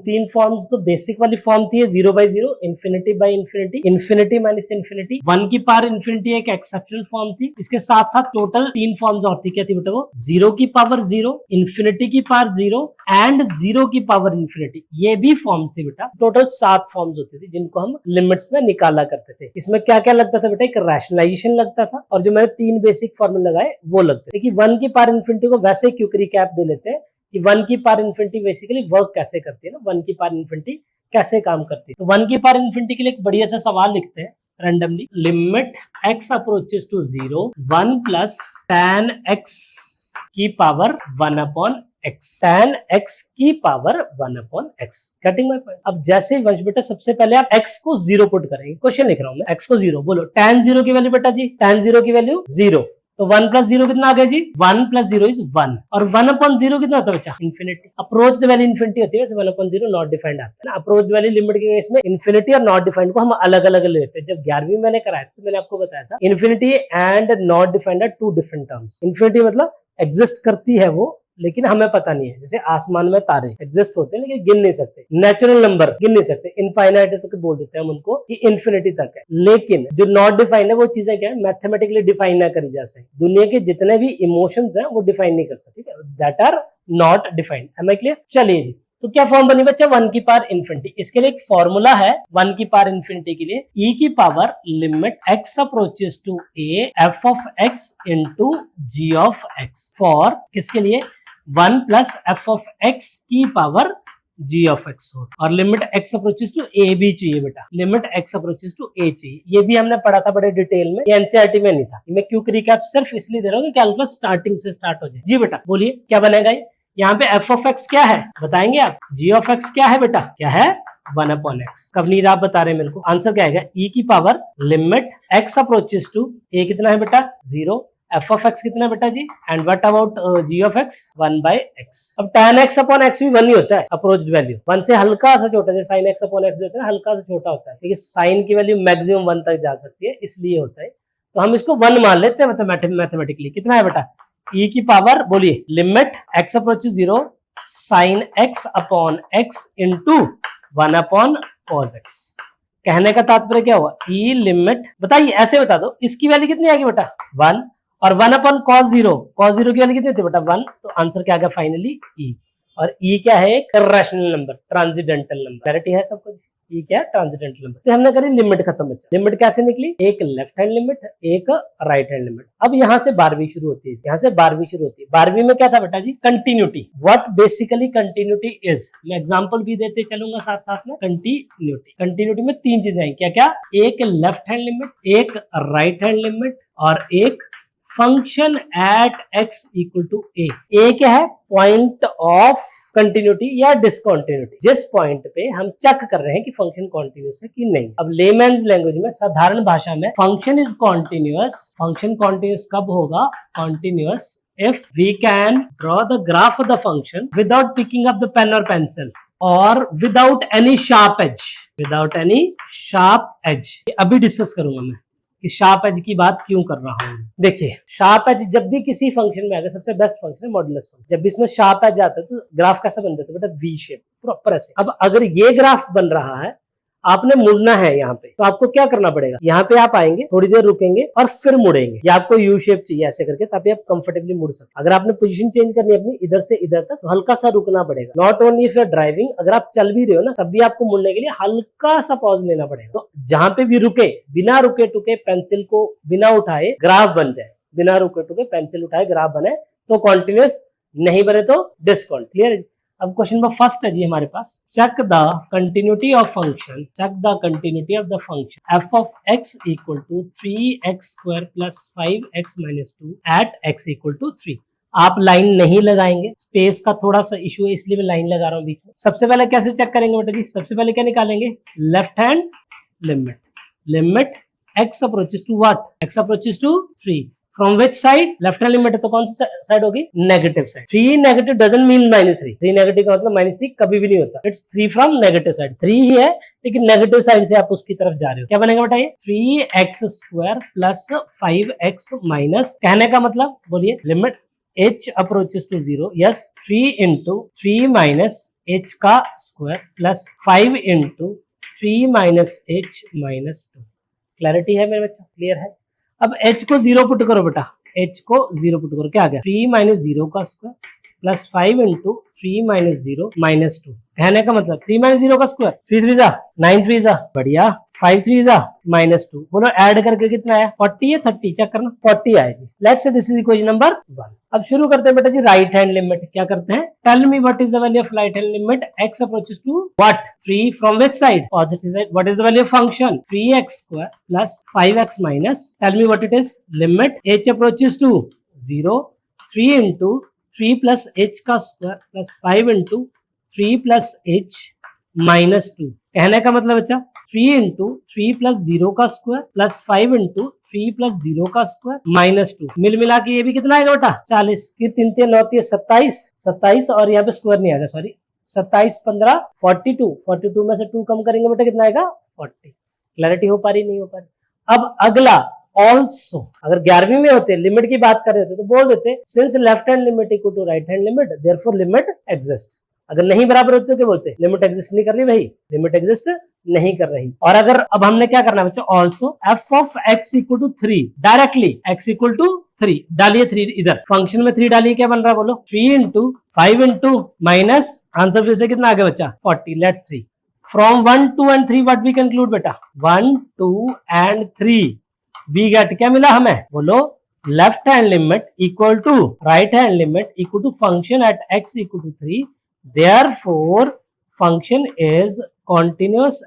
तीन फॉर्म्स तो बेसिक वाली फॉर्म थी 0/0, infinity by infinity, infinity minus infinity, 1 की पावर इन्फिनिटी एक एक्सेप्शनल फॉर्म थी। इसके साथ साथ टोटल तीन फॉर्म्स और थी, क्या थी बेटा वो? 0 की पावर 0, इन्फिनिटी की पावर 0 एंड 0 की पावर इन्फिनिटी। ये भी फॉर्म्स थी बेटा। टोटल 7 फॉर्म्स होती थी जिनको हम लिमिट्स में निकाला करते थे। इसमें क्या क्या लगता था बेटा? एक रैशनलाइजेशन लगता था और जो मैंने तीन बेसिक फॉर्मूले लगाए वो लगते थे। 1 की पावर इन्फिनिटी को वैसे क्विक रिकैप दे लेते हैं कि 1 की पावर इन्फिनिटी बेसिकली वर्क कैसे करती है ना, 1 की पावर इन्फिनिटी कैसे काम करती है। तो 1 की पावर इन्फिनिटी के लिए एक बढ़िया सा सवाल लिखते हैं randomly. Limit x approaches to 0 1 plus tan x की power 1 upon x, tan x की power 1 upon x। Cutting my point. अब जैसे वंश बेटा सबसे पहले आप x को 0 पुट करेंगे। क्वेश्चन लिख रहा हूं मैं, x को 0 बोलो। tan 0 की वैल्यू बेटा जी, tan 0 की वैल्यू 0, तो 1 प्लस 0 कितना आ गया जी? 1 प्लस 0 इज 1 और 1 अपॉन 0 कितना होता है बच्चा? इन्फिनिटी। अप्रोच्ड वैल्यू इन्फिनिटी होती है, वैसे 1 अपॉन 0 नॉट डिफाइंड आता है ना। अप्रोच्ड वैल्यू लिमिट के केस में इन्फिनिटी और नॉट डिफाइंड को हम अलग अलग लेते हैं। जब 11वीं मैंने कराया था तो मैंने आपको बताया था infinity and not defined are two different terms. Infinity मतलब एग्जिस्ट करती है वो, लेकिन हमें पता नहीं है। जैसे आसमान में तारे एग्जिस्ट होते हैं लेकिन गिन नहीं सकते, नेचुरल नंबर गिन नहीं सकते, इनफाइनाइट तक बोल देते हैं हम उनको कि इन्फिनिटी तक है। लेकिन जो नॉट डिफाइंड है वो चीजें क्या है? मैथमेटिकली डिफाइन ना करी जा सके। दुनिया के जितने भी इमोशंस हैं वो डिफाइन नहीं कर सकते, ठीक है, that are not defined. Am I clear? चलिए जी, तो क्या फॉर्म बनी बच्चा? 1 की पावर इन्फिनिटी। इसके लिए एक फॉर्मूला है 1 की पावर इन्फिनिटी के लिए, e की power limit x approaches to a f of x into g of x for किसके लिए? 1 प्लस एफ ऑफ एक्स की पावर g ऑफ x हो। और limit x approaches to a भी चाहिए बेटा, limit x approaches to a चाहिए। ये भी हमने पढ़ा था बड़े डिटेल में, ये एनसीईआरटी में नहीं था। मैं क्विक रिकैप सिर्फ इसलिए दे रहा हूँ कि कैलकुलस स्टार्टिंग से स्टार्ट हो जाए। जी बेटा बोलिए क्या बनेगा ये? यहाँ पे f ऑफ x क्या है बताएंगे आप? g ऑफ x क्या है बेटा? क्या है? 1 अपॉन x। कवनीर आप बता रहे हैं मेरे को, आंसर क्या आएगा? e की power limit x approaches to a कितना है बेटा? 0, f ऑफ x कितना बेटा जी? And what about g of x? 1 by x। अब tan x अपॉन x भी 1 ही होता है, अप्रोच्ड वैल्यू 1 से हल्का सा छोटा, जैसे sin x अपॉन x देते हैं हल्का सा छोटा होता है, लेकिन sin की वैल्यू मैक्सिमम 1 तक जा सकती है, इसलिए होता है। तो हम इसको 1 मान लेते हैं मैथमेटिकली। कितना है बेटा? e की पावर बोलिए limit x approaches 0 sin x upon x into 1 upon cos x। कहने का तात्पर्य क्या हुआ? e लिमिट बताइए, ऐसे बता दो, इसकी वैल्यू कितनी आएगी बेटा? 1 और 1 अपॉन cos 0, cos 0 की वैल्यू कितनी थी बेटा? 1। तो आंसर क्या आ गया फाइनली? e। और e क्या है? एक rational number, transcendental number. Clarity है सब कुछ? e क्या है? Transcendental number. तो हमने करी लिमिट खत्म बच्चा। लिमिट कैसे निकली? एक लेफ्ट हैंड लिमिट, एक राइट हैंड लिमिट। अब यहाँ से 12वीं शुरू होती है, यहाँ से 12वीं शुरू होती है। 12वीं में क्या था बेटा जी? Continuity. What basically continuity is, मैं एग्जांपल भी देते चलूंगा साथ साथ में। कंटिन्यूटी, कंटिन्यूटी में 3 चीजें हैं, क्या क्या? एक लेफ्ट हैंड लिमिट, एक राइट हैंड लिमिट और एक function at x equal to a। a क्या है? पॉइंट ऑफ कंटिन्यूटी या डिसकंटिन्यूटी, जिस पॉइंट पे हम चेक कर रहे हैं कि फंक्शन कॉन्टिन्यूअस है कि नहीं। अब लेमैन्स लैंग्वेज में, साधारण भाषा में, function is continuous. Function continuous कब होगा? Continuous if we can draw the graph of the function without picking up the pen or pencil or without any sharp edge, without any sharp edge। अभी discuss करूंगा मैं कि sharp as की बात क्यों कर रहा हूं। देखिए शार्प एज जब भी किसी फंक्शन में आएगा, सबसे बेस्ट फंक्शन है मॉडुलस फंक्शन। जब भी इसमें शार्प एज आता है तो ग्राफ कैसा बन जाता है बेटा? वी शेप, प्रॉपर ऐसे। अब अगर ये ग्राफ बन रहा है, आपने मुड़ना है यहाँ पे, तो आपको क्या करना पड़ेगा? यहाँ पे आप आएंगे, थोड़ी देर रुकेंगे और फिर मुड़ेंगे, या आपको यू शेप चाहिए ऐसे करके, ताकि आप कंफर्टेबली मुड़ सके। अगर आपने पोजीशन चेंज करनी है अपनी इधर से इधर तक, तो हल्का सा रुकना पड़ेगा। Not only if you are driving, अगर आप चल भी रहे हो ना, तब भी आपको मुड़ने के लिए हल्का सा पॉज लेना पड़ेगा। तो जहां पे भी रुके, बिना रुके टुके पेंसिल को बिना उठाए ग्राफ बन जाए, बिना रुके टुके पेंसिल उठाए ग्राफ बने तो कॉन्टिन्यूअस, नहीं बने तो डिसकंटिन्यूअस। क्लियर है? अब क्वेश्चन नंबर फर्स्ट है जी हमारे पास, check the continuity of function, check the continuity of the function F of x equal to 3x square plus 5x minus 2 at x equal to 3। आप लाइन नहीं लगाएंगे, space का थोड़ा सा इशू है इसलिए मैं लाइन लगा रहा हूं बीच में। सबसे पहले कैसे चेक करेंगे बेटा जी? सबसे पहले क्या निकालेंगे? Left hand limit, limit x approaches to what? x approaches to 3। From which side? Left hand limit है तो कौन सी साइड होगी? Negative side. 3 negative doesn't mean -3। 3 negative का मतलब -3 कभी भी नहीं होता। It's 3 from negative side. 3 ही है लेकिन नेगेटिव साइड से आप उसकी तरफ जा रहे हो। क्या बनेगा बेटा ये? 3x square plus 5x minus, कहने का मतलब बोलिए limit h approaches to 0, yes 3 into 3 minus h का square plus 5 into 3 minus h minus 2। Clarity है मेरे बच्चा, क्लियर है? अब h को 0 पुट करो बेटा, h को 0 पुट करो, क्या आ गया 3 माइनस 0 का square plus 5 into 3 minus 0 minus 2। कहने का मतलब 3 माइनस 0 का स्क्वायर 3 3 जा 9 3 जा, बढ़िया, 5 3 जा माइनस 2। बोलो ऐड करके कितना है, 40 है 30, चेक करना 40 आए जी। Let's say this is equation number 1। अब शुरू करते हैं बेटा जी राइट हैंड लिमिट। क्या करते हैं, tell me what is the value of right hand limit x approaches to what 3 from which side, positive side. What is the value of function 3x square plus 5x minus, tell me what it is, limit h approaches to 0 3 into 3 plus h का square plus 5 into 3 plus h minus 2। कहने का मतलब बच्चा 3 into 3 plus 0 का square plus 5 into 3 plus 0 का square minus 2। मिल मिला के ये भी कितना आएगा बेटा 40, ये 3 3 9 27 और यहाँ पे स्क्वायर नहीं आएगा, सॉरी 27 15 42 में से 2 कम करेंगे बेटा कितना आएगा 40। क्लैरिटी हो पा रही नहीं हो पा रही? अब अगला ऑल्सो, अगर 11वीं में होते लिमिट की बात कर रहे होते तो बोल देते since left hand limit equal to right hand limit therefore limit exist. अगर नहीं बराबर होते तो क्या बोलते, लिमिट एग्जिस्ट नहीं कर रही भाई, लिमिट एग्जिस्ट नहीं कर रही। और अगर अब हमने क्या करना है बच्चों, also f of x equal to 3, directly x equal to 3 डालिए, 3 इधर फंक्शन में 3 डालिए, क्या बन रहा है बोलो 3 इंटू 5 इंटू माइनस, आंसर फिर से कितना आ गया बच्चा 40। Let's 3 from 1 2 and 3 what we conclude बेटा 1 2 एंड 3 वी गेट, क्या मिला हमें बोलो, left hand limit equal to right hand limit equal to function at x equal to 3, therefore function is continuous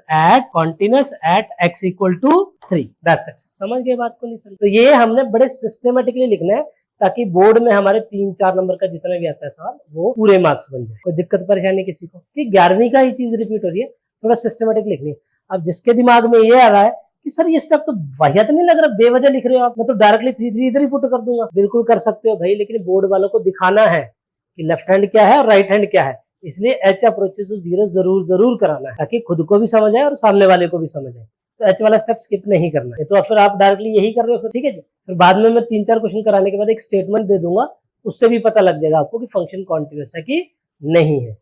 at x equal to 3। That's it. समझ गए बात को? नहीं समझ तो ये हमने बड़े सिस्टमेटिकली लिखना है ताकि बोर्ड में हमारे 3-4 नंबर का जितना भी आता है सवाल वो पूरे मार्क्स बन जाए। कोई दिक्कत परेशानी किसी को कि 11वीं का ही चीज रिपीट हो रही है, थोड़ा सिस्टमेटिक लिखनी है। अब जिसके दिमाग में ये आ रहा है कि सर ये स्टेप तो वाहियात नहीं लग रहा, बेवजह लिख रहे हो आप, मैं तो डायरेक्टली 3 इधर ही पुट कर दूंगा। बिल्कुल कर सकते हो भाई, लेकिन बोर्ड वालों को दिखाना है कि लेफ्ट हैंड क्या है और राइट हैंड क्या है, इसलिए h अप्रोचेस टू 0 जरूर कराना है ताकि खुद को भी समझ आए और सामने वाले को भी समझ आए। तो h वाला स्टेप स्किप नहीं करना है। तो फिर आप डायरेक्टली यही कर रहे हो फिर, ठीक है जी। फिर बाद में मैं 3-4 क्वेश्चन कराने के बाद एक स्टेटमेंट दे दूंगा, उससे भी पता लग जाएगा आपको कि फंक्शन कॉन्टिन्यूअस है कि नहीं है।